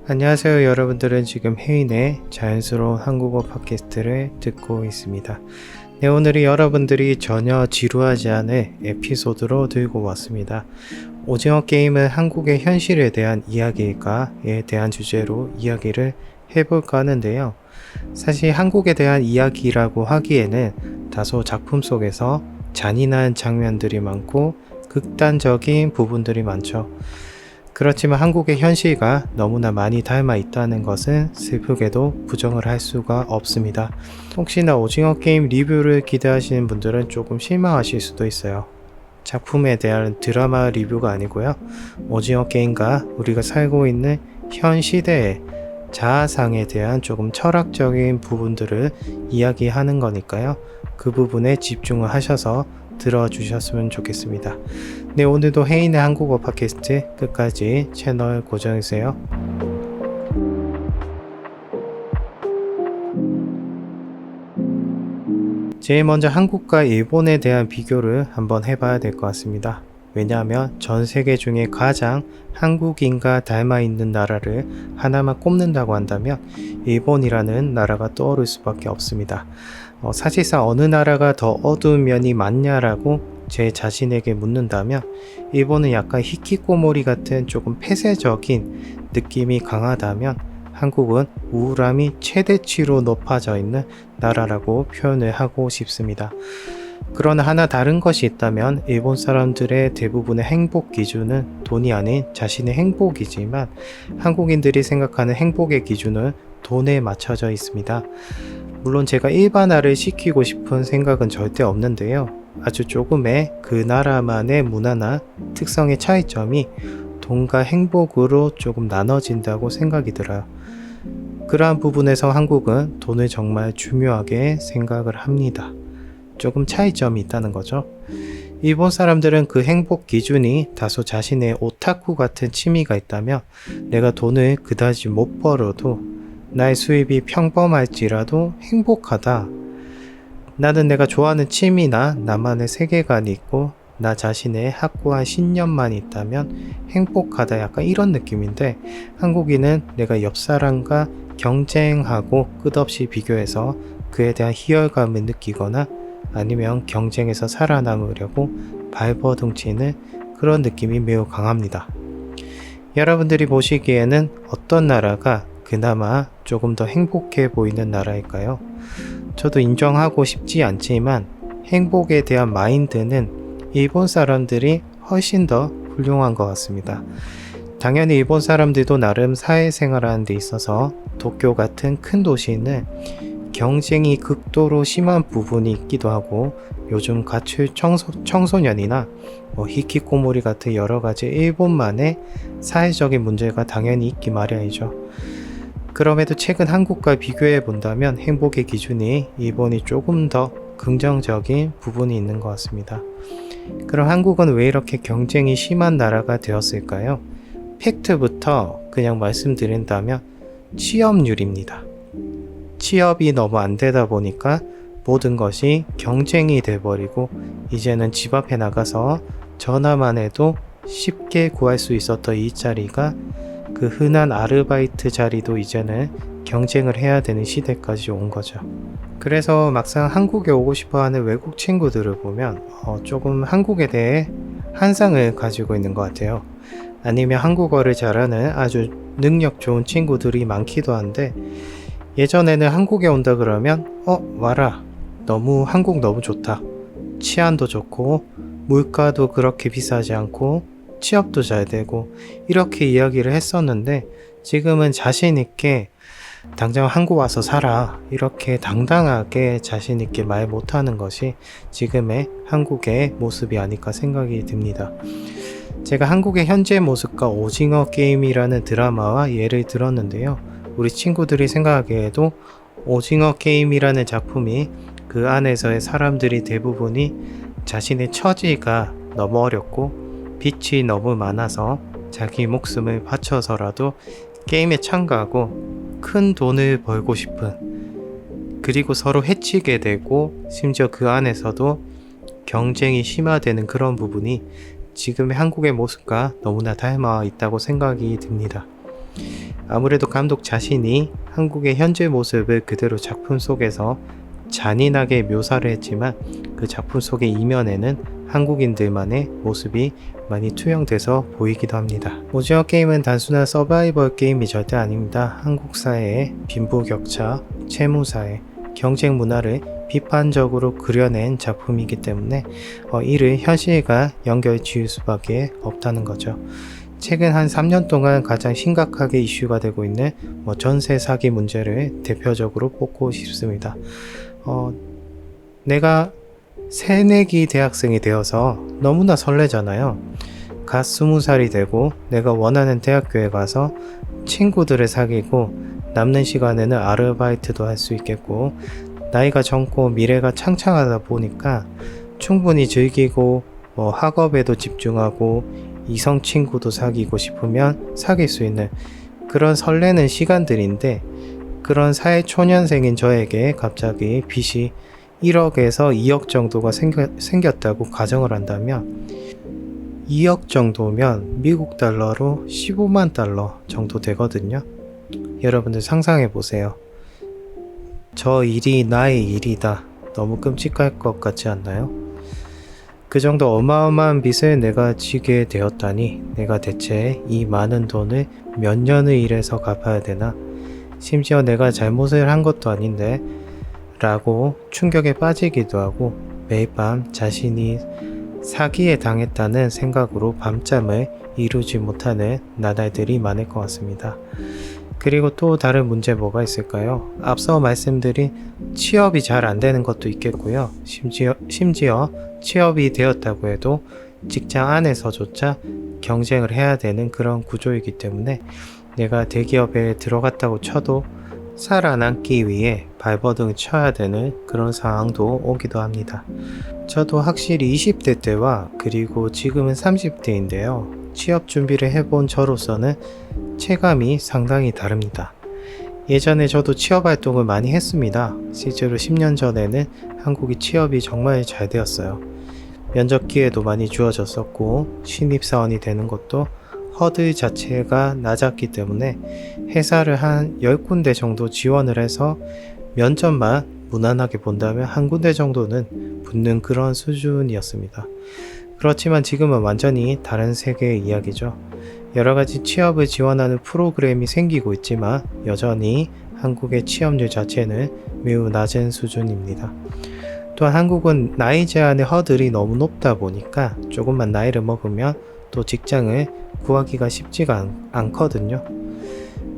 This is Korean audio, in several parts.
안녕하세요. 여러분들은 지금 혜인의 자연스러운 한국어 팟캐스트를 듣고 있습니다. 네, 오늘이 여러분들이 전혀 지루하지 않을 에피소드로 들고 왔습니다. 오징어 게임은 한국의 현실에 대한 이야기일까에 대한 주제로 이야기를 해볼까 하는데요. 사실 한국에 대한 이야기라고 하기에는 다소 작품 속에서 잔인한 장면들이 많고 극단적인 부분들이 많죠. 그렇지만 한국의 현실과 너무나 많이 닮아 있다는 것은 슬프게도 부정을 할 수가 없습니다. 혹시나 오징어 게임 리뷰를 기대하시는 분들은 조금 실망하실 수도 있어요. 작품에 대한 드라마 리뷰가 아니고요. 오징어 게임과 우리가 살고 있는 현 시대의 자아상에 대한 조금 철학적인 부분들을 이야기하는 거니까요. 그 부분에 집중을 하셔서 들어주셨으면 좋겠습니다. 네, 오늘도 혜인의 한국어 팟캐스트 끝까지 채널 고정해주세요. 제일 먼저 한국과 일본에 대한 비교를 한번 해봐야 될 것 같습니다. 왜냐하면 전 세계 중에 가장 한국인과 닮아 있는 나라를 하나만 꼽는다고 한다면 일본이라는 나라가 떠오를 수밖에 없습니다. 사실상 어느 나라가 더 어두운 면이 많냐라고 제 자신에게 묻는다면 일본은 약간 히키코모리 같은 조금 폐쇄적인 느낌이 강하다면 한국은 우울함이 최대치로 높아져 있는 나라라고 표현을 하고 싶습니다. 그러나 하나 다른 것이 있다면 일본 사람들의 대부분의 행복 기준은 돈이 아닌 자신의 행복이지만 한국인들이 생각하는 행복의 기준은 돈에 맞춰져 있습니다. 물론 제가 일반화를 시키고 싶은 생각은 절대 없는데요. 아주 조금의 그 나라만의 문화나 특성의 차이점이 돈과 행복으로 조금 나눠진다고 생각이 들어요. 그러한 부분에서 한국은 돈을 정말 중요하게 생각을 합니다. 조금 차이점이 있다는 거죠. 일본 사람들은 그 행복 기준이 다소 자신의 오타쿠 같은 취미가 있다면 내가 돈을 그다지 못 벌어도 나의 수입이 평범할지라도 행복하다. 나는 내가 좋아하는 취미나 나만의 세계관이 있고 나 자신의 확고한 신념만 있다면 행복하다, 약간 이런 느낌인데 한국인은 내가 옆 사람과 경쟁하고 끝없이 비교해서 그에 대한 희열감을 느끼거나 아니면 경쟁에서 살아남으려고 발버둥치는 그런 느낌이 매우 강합니다. 여러분들이 보시기에는 어떤 나라가 그나마 조금 더 행복해 보이는 나라일까요? 저도 인정하고 싶지 않지만 행복에 대한 마인드는 일본 사람들이 훨씬 더 훌륭한 것 같습니다. 당연히 일본 사람들도 나름 사회생활하는 데 있어서 도쿄 같은 큰 도시는 경쟁이 극도로 심한 부분이 있기도 하고 요즘 가출 청소년이나 히키코모리 같은 여러가지 일본만의 사회적인 문제가 당연히 있기 마련이죠. 그럼에도 최근 한국과 비교해 본다면 행복의 기준이 일본이 조금 더 긍정적인 부분이 있는 것 같습니다. 그럼 한국은 왜 이렇게 경쟁이 심한 나라가 되었을까요? 팩트부터 그냥 말씀드린다면 취업률입니다. 취업이 너무 안 되다 보니까 모든 것이 경쟁이 돼버리고 이제는 집 앞에 나가서 전화만 해도 쉽게 구할 수 있었던 이 자리가 그 흔한 아르바이트 자리도 이제는 경쟁을 해야 되는 시대까지 온 거죠. 그래서 막상 한국에 오고 싶어 하는 외국 친구들을 보면 조금 한국에 대해 한상을 가지고 있는 것 같아요. 아니면 한국어를 잘하는 아주 능력 좋은 친구들이 많기도 한데 예전에는 한국에 온다 그러면 와라, 한국 너무 좋다, 치안도 좋고 물가도 그렇게 비싸지 않고 취업도 잘 되고 이렇게 이야기를 했었는데 지금은 자신있게 당장 한국 와서 살아 이렇게 당당하게 자신있게 말 못하는 것이 지금의 한국의 모습이 아닐까 생각이 듭니다. 제가 한국의 현재 모습과 오징어 게임이라는 드라마와 예를 들었는데요. 우리 친구들이 생각하기에도 오징어 게임이라는 작품이 그 안에서의 사람들이 대부분이 자신의 처지가 너무 어렵고 빚이 너무 많아서 자기 목숨을 바쳐서라도 게임에 참가하고 큰 돈을 벌고 싶은, 그리고 서로 해치게 되고 심지어 그 안에서도 경쟁이 심화되는 그런 부분이 지금의 한국의 모습과 너무나 닮아 있다고 생각이 듭니다. 아무래도 감독 자신이 한국의 현재 모습을 그대로 작품 속에서 잔인하게 묘사를 했지만 그 작품 속의 이면에는 한국인들만의 모습이 많이 투영돼서 보이기도 합니다. 오징어 게임은 단순한 서바이벌 게임이 절대 아닙니다. 한국 사회의 빈부격차, 채무사회, 경쟁 문화를 비판적으로 그려낸 작품이기 때문에 이를 현실과 연결 지을 수밖에 없다는 거죠. 최근 한 3년 동안 가장 심각하게 이슈가 되고 있는 전세 사기 문제를 대표적으로 뽑고 싶습니다. 내가 새내기 대학생이 되어서 너무나 설레잖아요. 갓 20살이 되고 내가 원하는 대학교에 가서 친구들을 사귀고 남는 시간에는 아르바이트도 할 수 있겠고 나이가 젊고 미래가 창창하다 보니까 충분히 즐기고 학업에도 집중하고 이성 친구도 사귀고 싶으면 사귈 수 있는 그런 설레는 시간들인데 그런 사회초년생인 저에게 갑자기 빚이 1억에서 2억 정도가 생겼다고 가정을 한다면 2억 정도면 미국 달러로 15만 달러 정도 되거든요. 여러분들 상상해 보세요. 저 일이 나의 일이다. 너무 끔찍할 것 같지 않나요? 그 정도 어마어마한 빚을 내가 지게 되었다니 내가 대체 이 많은 돈을 몇 년을 일해서 갚아야 되나? 심지어 내가 잘못을 한 것도 아닌데 라고 충격에 빠지기도 하고 매일 밤 자신이 사기에 당했다는 생각으로 밤잠을 이루지 못하는 나날들이 많을 것 같습니다. 그리고 또 다른 문제 뭐가 있을까요? 앞서 말씀드린 취업이 잘 안 되는 것도 있겠고요. 심지어 취업이 되었다고 해도 직장 안에서조차 경쟁을 해야 되는 그런 구조이기 때문에 내가 대기업에 들어갔다고 쳐도 살아남기 위해 발버둥을 쳐야 되는 그런 상황도 오기도 합니다. 저도 확실히 20대 때와 그리고 지금은 30대인데요. 취업 준비를 해본 저로서는 체감이 상당히 다릅니다. 예전에 저도 취업 활동을 많이 했습니다. 실제로 10년 전에는 한국이 취업이 정말 잘 되었어요. 면접 기회도 많이 주어졌었고 신입사원이 되는 것도 허들 자체가 낮았기 때문에 회사를 한 10군데 정도 지원을 해서 면접만 무난하게 본다면 한 군데 정도는 붙는 그런 수준이었습니다. 그렇지만 지금은 완전히 다른 세계의 이야기죠. 여러가지 취업을 지원하는 프로그램이 생기고 있지만 여전히 한국의 취업률 자체는 매우 낮은 수준입니다. 또한 한국은 나이 제한의 허들이 너무 높다 보니까 조금만 나이를 먹으면 또 직장을 구하기가 쉽지가 않거든요.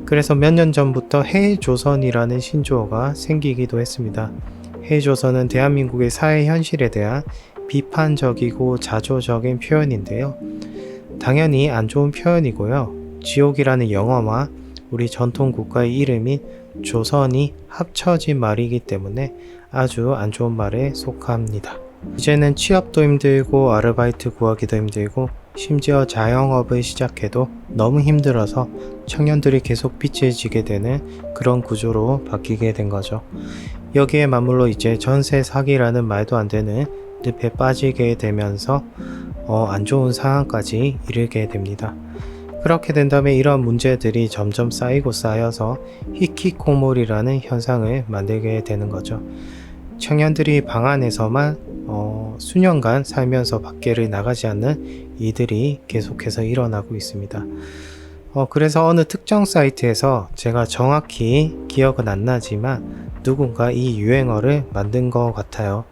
그래서 몇 년 전부터 해조선이라는 신조어가 생기기도 했습니다. 해조선은 대한민국의 사회 현실에 대한 비판적이고 자조적인 표현인데요. 당연히 안 좋은 표현이고요. 지옥이라는 영어와 우리 전통 국가의 이름인 조선이 합쳐진 말이기 때문에 아주 안 좋은 말에 속합니다. 이제는 취업도 힘들고 아르바이트 구하기도 힘들고 심지어 자영업을 시작해도 너무 힘들어서 청년들이 계속 빚을 지게 되는 그런 구조로 바뀌게 된 거죠. 여기에 맞물로 이제 전세 사기라는 말도 안 되는 늪에 빠지게 되면서 안 좋은 상황까지 이르게 됩니다. 그렇게 된다면 이런 문제들이 점점 쌓이고 쌓여서 히키코모리라는 현상을 만들게 되는 거죠. 청년들이 방 안에서만 수년간 살면서 밖에를 나가지 않는 이들이 계속해서 일어나고 있습니다. 그래서 어느 특정 사이트에서 제가 정확히 기억은 안 나지만 누군가 이 유행어를 만든 것 같아요.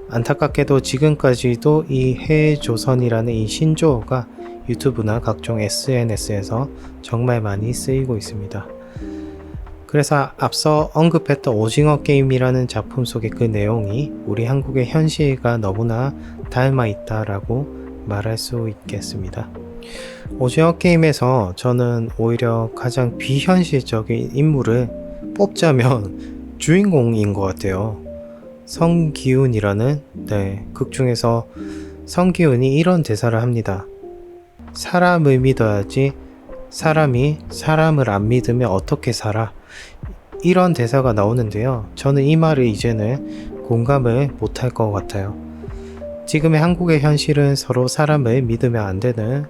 안타깝게도 지금까지도 이 해조선이라는 이 신조어가 유튜브나 각종 SNS에서 정말 많이 쓰이고 있습니다. 그래서 앞서 언급했던 오징어 게임이라는 작품 속의 그 내용이 우리 한국의 현실과 너무나 닮아 있다라고 말할 수 있겠습니다. 오징어 게임에서 저는 오히려 가장 비현실적인 인물을 뽑자면 주인공인 것 같아요. 성기훈이라는 극 중에서 성기훈이 이런 대사를 합니다. 사람을 믿어야지 사람이 사람을 안 믿으면 어떻게 살아? 이런 대사가 나오는데요. 저는 이 말을 이제는 공감을 못할 것 같아요. 지금의 한국의 현실은 서로 사람을 믿으면 안 되는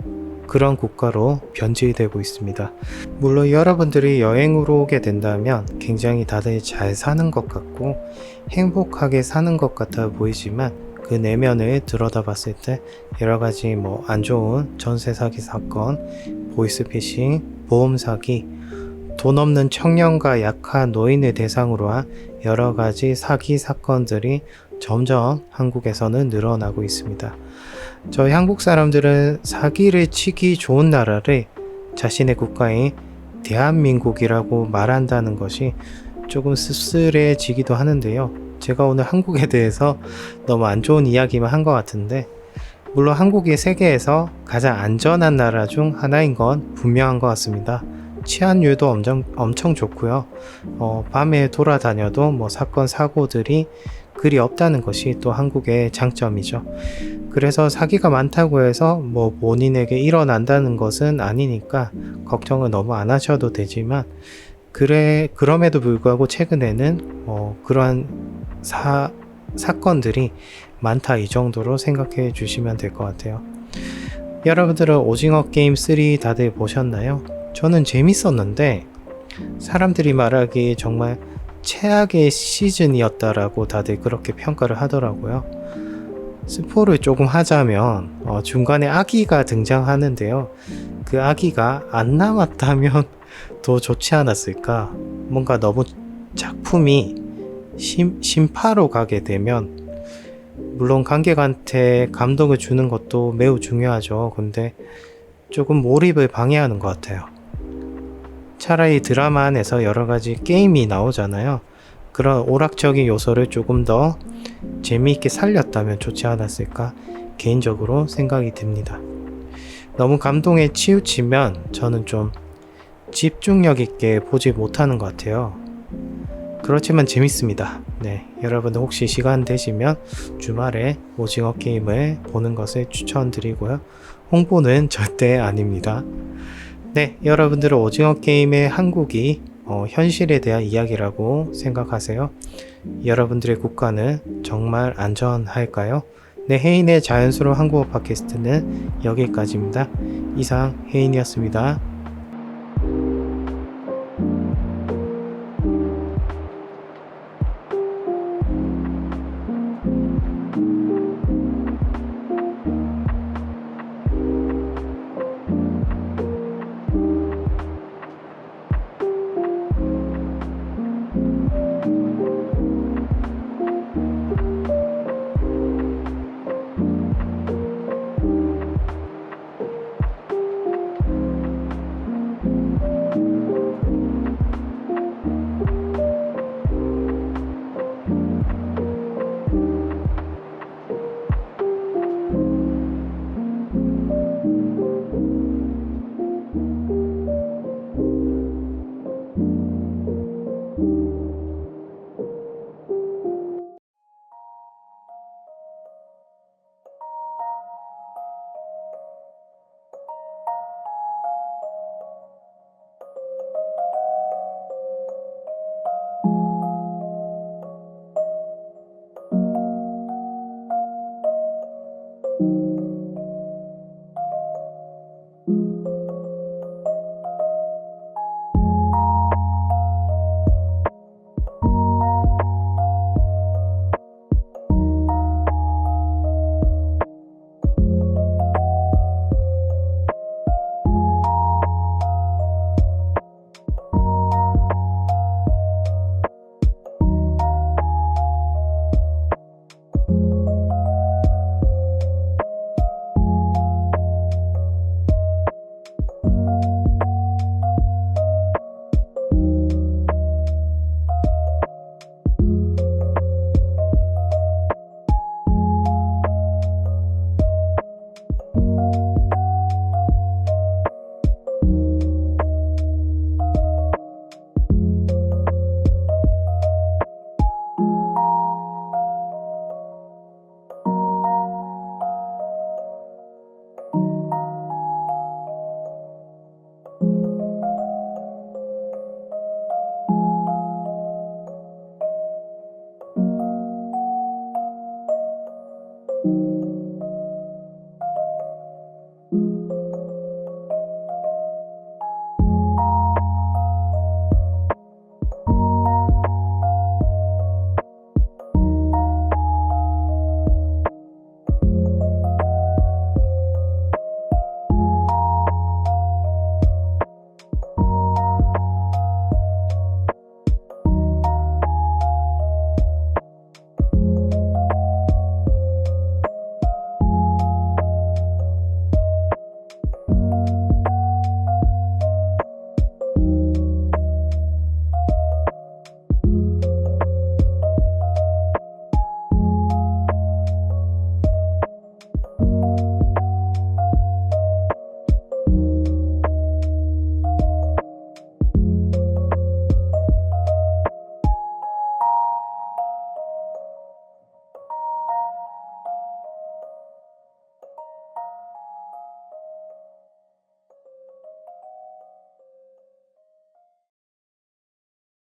그런 국가로 변질되고 있습니다. 물론 여러분들이 여행으로 오게 된다면 굉장히 다들 잘 사는 것 같고 행복하게 사는 것 같아 보이지만 그 내면을 들여다봤을 때 여러 가지 안 좋은 전세 사기 사건, 보이스피싱, 보험 사기, 돈 없는 청년과 약한 노인을 대상으로 한 여러 가지 사기 사건들이 점점 한국에서는 늘어나고 있습니다. 저희 한국 사람들은 사기를 치기 좋은 나라를 자신의 국가인 대한민국이라고 말한다는 것이 조금 씁쓸해지기도 하는데요. 제가 오늘 한국에 대해서 너무 안 좋은 이야기만 한 것 같은데, 물론 한국이 세계에서 가장 안전한 나라 중 하나인 건 분명한 것 같습니다. 치안율도 엄청 좋고요. 밤에 돌아다녀도 사건 사고들이 그리 없다는 것이 또 한국의 장점이죠. 그래서 사기가 많다고 해서 본인에게 일어난다는 것은 아니니까 걱정은 너무 안 하셔도 되지만, 그럼에도 불구하고 최근에는 그러한 사건들이 많다, 이 정도로 생각해 주시면 될 것 같아요. 여러분들은 오징어 게임 3 다들 보셨나요? 저는 재밌었는데 사람들이 말하기에 정말 최악의 시즌이었다라고 다들 그렇게 평가를 하더라고요. 스포를 조금 하자면 중간에 아기가 등장하는데요. 그 아기가 안 나왔다면 더 좋지 않았을까? 뭔가 너무 작품이 심파로 가게 되면, 물론 관객한테 감동을 주는 것도 매우 중요하죠. 근데 조금 몰입을 방해하는 것 같아요. 차라리 드라마 안에서 여러 가지 게임이 나오잖아요. 그런 오락적인 요소를 조금 더 재미있게 살렸다면 좋지 않았을까 개인적으로 생각이 듭니다. 너무 감동에 치우치면 저는 좀 집중력 있게 보지 못하는 것 같아요. 그렇지만 재밌습니다. 네, 여러분들 혹시 시간 되시면 주말에 오징어 게임을 보는 것을 추천드리고요. 홍보는 절대 아닙니다. 네, 여러분들은 오징어 게임의 한국이 현실에 대한 이야기라고 생각하세요? 여러분들의 국가는 정말 안전할까요? 네, 혜인의 자연스러운 한국어 팟캐스트는 여기까지입니다. 이상 혜인이었습니다.